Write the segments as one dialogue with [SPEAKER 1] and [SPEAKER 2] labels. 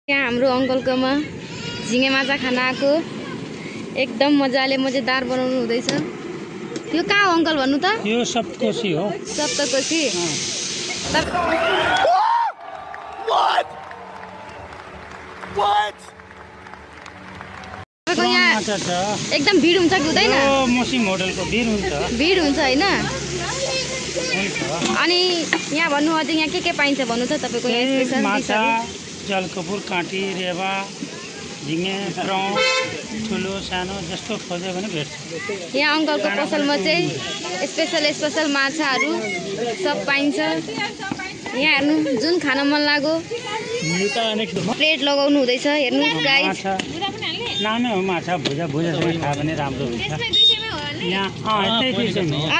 [SPEAKER 1] यहाँ हाम्रो अङ्कलकोमा झिँगे माछा खान आएको एकदम मजाले मजेदार बनाउनु हुँदैछ। यो कहाँ हो अङ्कल भन्नु त?
[SPEAKER 2] यो सप्तकोशी हो।
[SPEAKER 1] सप्तकोशी। तपाईँको यहाँ एकदम भिड हुन्छ कि हुँदैन?
[SPEAKER 2] मसिम होटलको भिड हुन्छ।
[SPEAKER 1] भिड हुन्छ हैन? अनि यहाँ भन्नु अझै यहाँ के पाइन्छ भन्नु त तपाईँको यहाँ स्पेशल
[SPEAKER 2] माछा, जलकपुर, काँटी, रेवा, झिँगे, प्रौँ, ठुलो सानो जस्तो खोज्यो भने भेट्छ।
[SPEAKER 1] यहाँ अङ्कलको पसलमा चाहिँ स्पेशल माछाहरू सब पाइन्छ। यहाँ हेर्नु जुन खान मन लाग्यो प्लेट लगाउनु हुँदैछ। हेर्नु गाइस,
[SPEAKER 2] नामै हो माछा, भुजासँग खायो भने राम्रो हुन्छ। यहाँ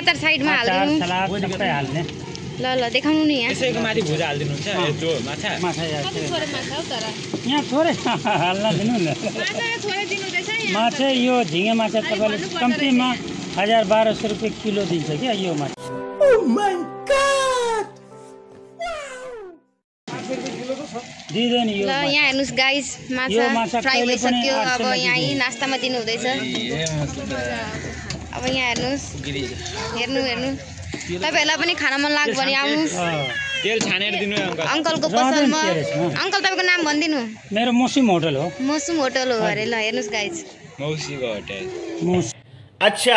[SPEAKER 1] अचार साइडमा हाल्दिनु,
[SPEAKER 2] सलाद सबै हाल्ने।
[SPEAKER 1] ल देखाउनु नि। यहाँ
[SPEAKER 3] यसैको माथि भुजा हाल्दिनुहुन्छ जो माछा
[SPEAKER 2] यहाँ थोरै हाल्न दिनु न। माछा यो झिँगे माछा तपाईँले कम्तीमा 1000-1200 रुपियाँ किलो दिन्छ क्या यो माछा। दिँदैन यो।
[SPEAKER 1] ल यहाँ हेर्नुहोस् गाइस, माछा फ्राई भइसक्यो। अब यहाँ नास्तामा दिनु हुँदैछ। अब यहाँ हेर्नुहोस्, हेर्नु तपाईहरुलाई पनि खान मन लाग्यो भने आउनुहोस्।
[SPEAKER 3] तेल छानेर दिनु
[SPEAKER 1] अङ्कलको पसलमा। अङ्कल तपाईँको नाम भनिदिनु।
[SPEAKER 2] मेरो मसिम होटल हो।
[SPEAKER 1] मसिम होटल हो अरे। ल हेर्नुहोस् गाइस,
[SPEAKER 3] मौसीको होटल।
[SPEAKER 4] अच्छा